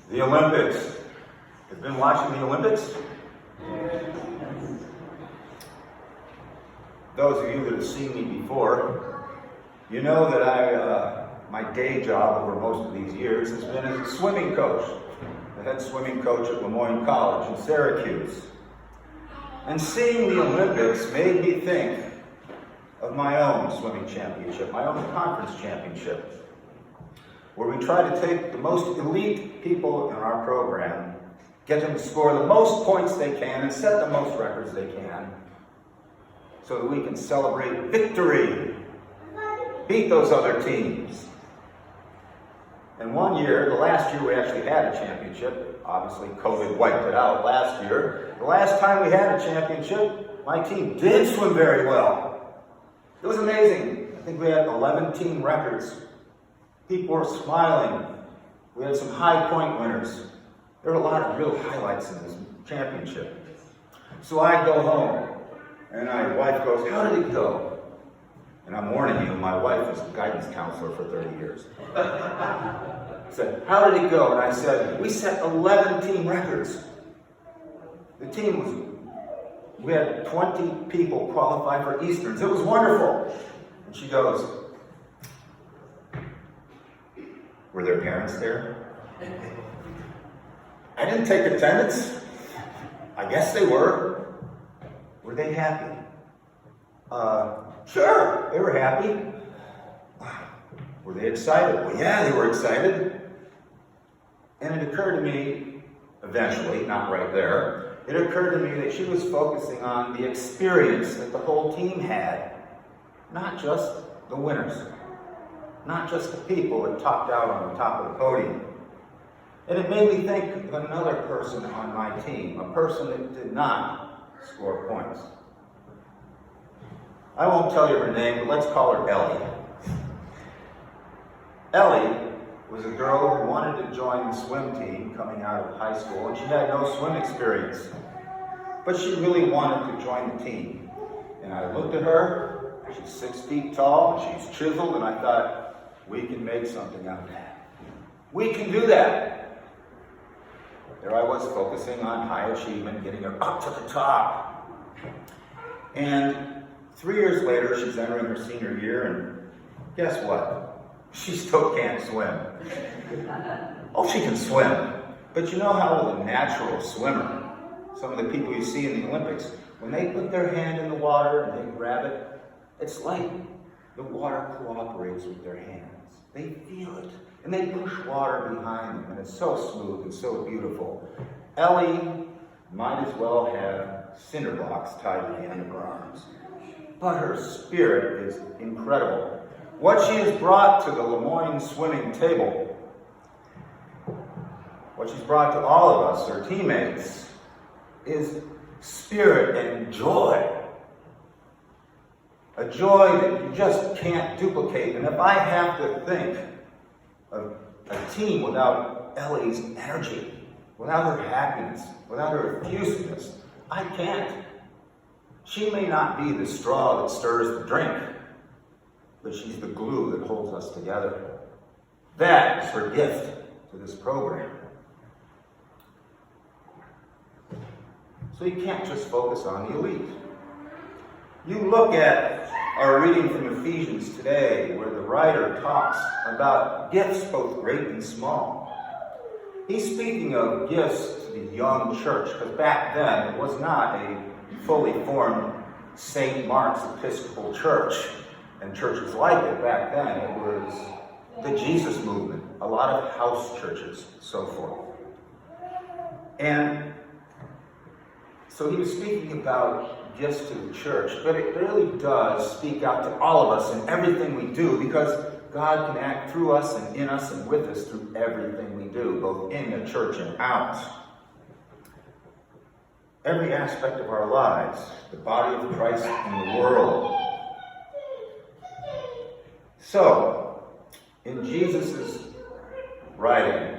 The Olympics. Have been watching the Olympics? Those of you that have seen me before, you know that my day job over most of these years has been as a swimming coach, the head swimming coach at Lemoyne College in Syracuse. And seeing the Olympics made me think of my own swimming championship, my own conference championship, where we try to take the most elite people in our program, get them to score the most points they can, and set the most records they can, so that we can celebrate victory, beat those other teams. And one year, the last year we actually had a championship, obviously COVID wiped it out last year. The last time we had a championship, my team did swim very well. It was amazing. I think we had 11 team records. People were smiling. We had some high point winners. There were a lot of real highlights in this championship. So I go home, and my wife goes, "How did it go?" And I'm warning you, my wife was a guidance counselor for 30 years. I said, "How did it go?" And I said, "We set 11 team records." The team was, we had 20 people qualify for Easterns. It was wonderful. And she goes, "Were their parents there?" I didn't take attendance. I guess they were. Were they happy? Sure, they were happy. Were they excited? Well, yeah, they were excited. And it occurred to me, eventually, not right there, it occurred to me that she was focusing on the experience that the whole team had, not just the winners, not just the people that topped out on the top of the podium. And it made me think of another person on my team, a person that did not score points. I won't tell you her name, but let's call her Ellie. Ellie was a girl who wanted to join the swim team coming out of high school, and she had no swim experience. But she really wanted to join the team. And I looked at her, she's 6 feet tall, and she's chiseled, and I thought, we can make something out of that. We can do that. There I was focusing on high achievement, getting her up to the top. And 3 years later, she's entering her senior year, and guess what? She still can't swim. Oh, she can swim. But you know how with a natural swimmer, some of the people you see in the Olympics, when they put their hand in the water and they grab it, it's like the water cooperates with their hands. They feel it. And they push water behind them, and it's so smooth and so beautiful. Ellie might as well have cinder blocks tied to the end of her arms. But her spirit is incredible. What she has brought to the Lemoyne swimming table, what she's brought to all of us, her teammates, is spirit and joy. A joy that you just can't duplicate. And if I have to think of a team without Ellie's energy, without her happiness, without her effusiveness, I can't. She may not be the straw that stirs the drink, but she's the glue that holds us together. That is her gift to this program. So you can't just focus on the elite. You look at our reading from Ephesians today, where the writer talks about gifts both great and small. He's speaking of gifts to the young church, because back then it was not a fully formed St. Mark's Episcopal Church, and churches like it back then. It was the Jesus movement, a lot of house churches, so forth. And so he was speaking about gifts to the church, but it really does speak out to all of us in everything we do, because God can act through us and in us and with us through everything we do, both in the church and out. Every aspect of our lives, the body of Christ in the world. So, in Jesus' writing,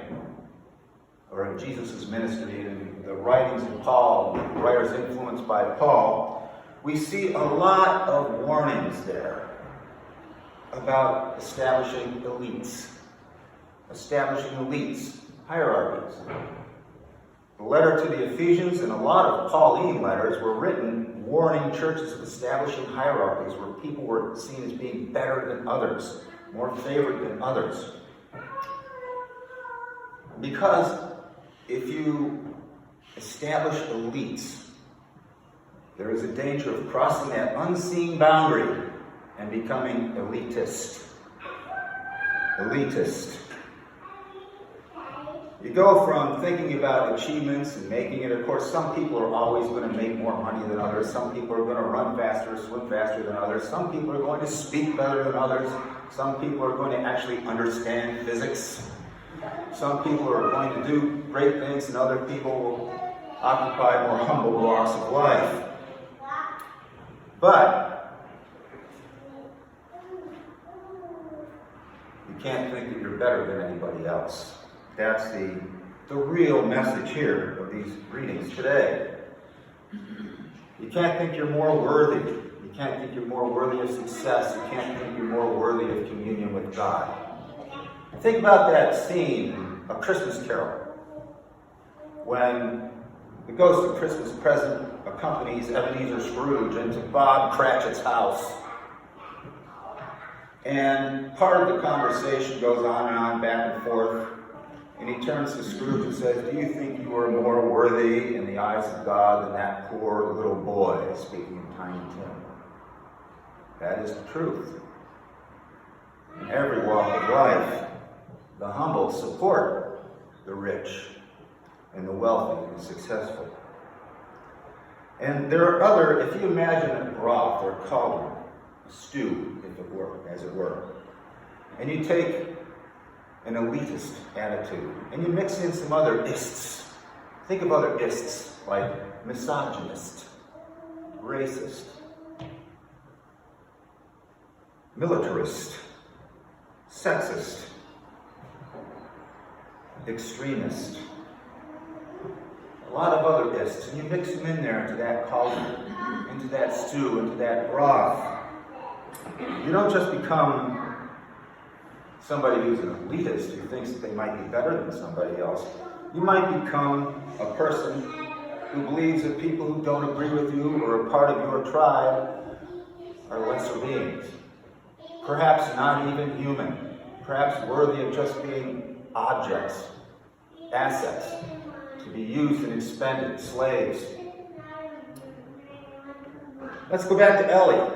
or in Jesus' ministry, in the writings of Paul, the writers influenced by Paul, we see a lot of warnings there about establishing elites. hierarchies. The letter to the Ephesians and a lot of Pauline letters were written warning churches of establishing hierarchies where people were seen as being better than others, more favored than others. Because if you establish elites, there is a danger of crossing that unseen boundary and becoming elitist. Elitist. You go from thinking about achievements and making it. Of course, some people are always going to make more money than others. Some people are going to run faster, swim faster than others. Some people are going to speak better than others. Some people are going to actually understand physics. Some people are going to do great things, and other people will occupy more humble walks of life. But you can't think that you're better than anybody else. That's the real message here of these readings today. You can't think you're more worthy. You can't think you're more worthy of success. You can't think you're more worthy of communion with God. Think about that scene in A Christmas Carol when the ghost of Christmas Present accompanies Ebenezer Scrooge into Bob Cratchit's house. And part of the conversation goes on and on, back and forth. And he turns to Scrooge and says, "Do you think you are more worthy in the eyes of God than that poor little boy?" Speaking of Tiny Tim. That is the truth. In every walk of life, the humble support the rich and the wealthy and successful. And there are other, if you imagine a broth or a cauldron, a stew, if it were, as it were, and you take an elitist attitude, and you mix in some other ists. Think of other ists, like misogynist, racist, militarist, sexist, extremist, a lot of other ists, and you mix them in there into that cauldron, into that stew, into that broth. You don't just become somebody who's an elitist who thinks that they might be better than somebody else. You might become a person who believes that people who don't agree with you or are part of your tribe are lesser beings. Perhaps not even human. Perhaps worthy of just being objects, assets, to be used and expended, slaves. Let's go back to Ellie.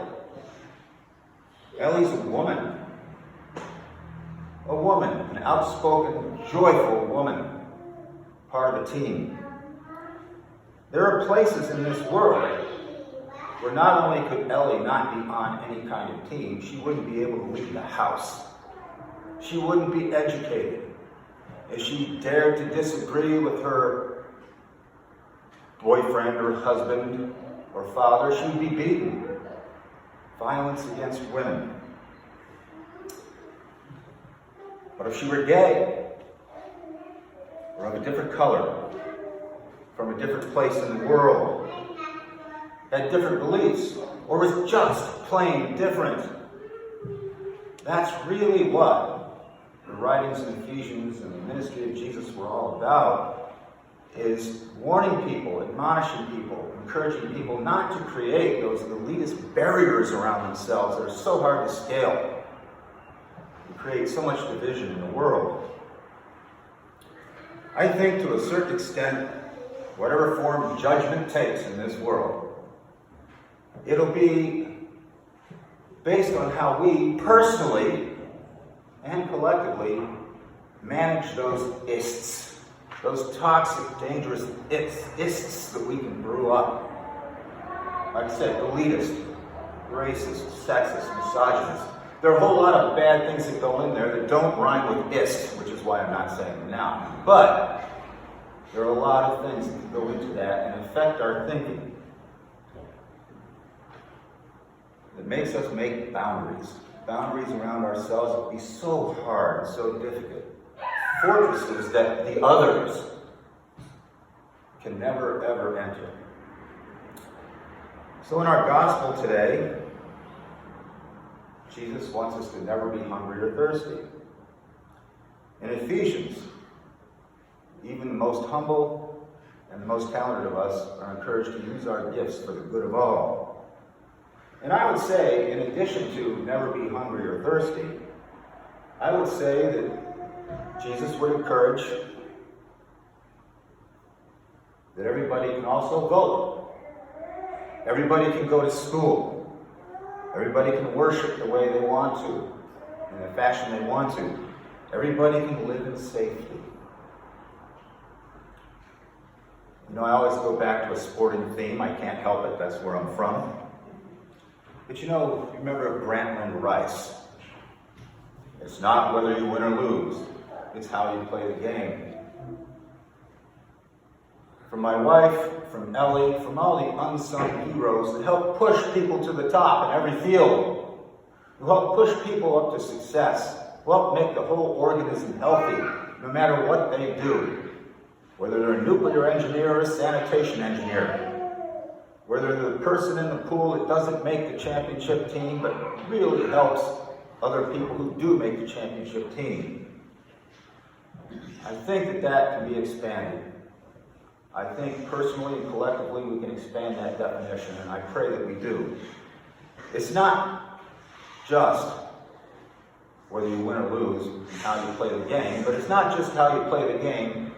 Ellie's a woman. A woman, an outspoken, joyful woman, part of a team. There are places in this world where not only could Ellie not be on any kind of team, she wouldn't be able to leave the house. She wouldn't be educated. If she dared to disagree with her boyfriend or husband or father, she'd be beaten. Violence against women. But if she were gay, or of a different color, from a different place in the world, had different beliefs, or was just plain different, that's really what the writings in Ephesians and the ministry of Jesus were all about, is warning people, admonishing people, encouraging people not to create those elitist barriers around themselves that are so hard to scale. Create so much division in the world. I think to a certain extent, whatever form judgment takes in this world, it'll be based on how we personally and collectively manage those ists, those toxic, dangerous ists that we can brew up. Like I said, elitist, racist, sexist, misogynist. There are a whole lot of bad things that go in there that don't rhyme with ist, which is why I'm not saying them now. But there are a lot of things that go into that and affect our thinking. It makes us make boundaries. Boundaries around ourselves would be so hard and so difficult. Fortresses that the others can never, ever enter. So in our gospel today, Jesus wants us to never be hungry or thirsty. In Ephesians, even the most humble and the most talented of us are encouraged to use our gifts for the good of all. And I would say, in addition to never be hungry or thirsty, I would say that Jesus would encourage that everybody can also vote. Everybody can go to school. Everybody can worship the way they want to, in the fashion they want to. Everybody can live in safety. You know, I always go back to a sporting theme. I can't help it. That's where I'm from. But you know, you remember Grantland Rice. It's not whether you win or lose. It's how you play the game. From my wife, from Ellie, from all the unsung heroes that help push people to the top in every field, who help push people up to success, who help make the whole organism healthy, no matter what they do. Whether they're a nuclear engineer or a sanitation engineer, whether they're the person in the pool that doesn't make the championship team, but really helps other people who do make the championship team. I think that can be expanded. I think personally and collectively we can expand that definition, and I pray that we do. It's not just whether you win or lose and how you play the game, but it's not just how you play the game,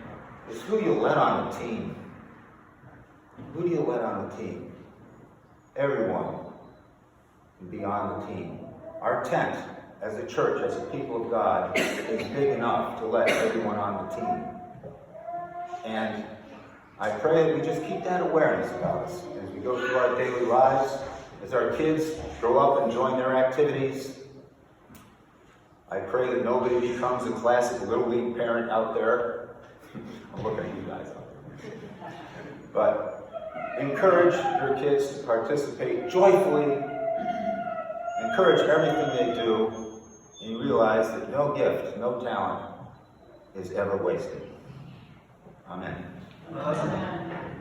it's who you let on the team. Who do you let on the team? Everyone can be on the team. Our tent, as a church, as a people of God, is big enough to let everyone on the team. And I pray that we just keep that awareness about us as we go through our daily lives, as our kids grow up and join their activities. I pray that nobody becomes a classic Little League parent out there. I'm looking at you guys out there. But encourage your kids to participate joyfully. Encourage everything they do. And you realize that no gift, no talent is ever wasted. Amen. Amen.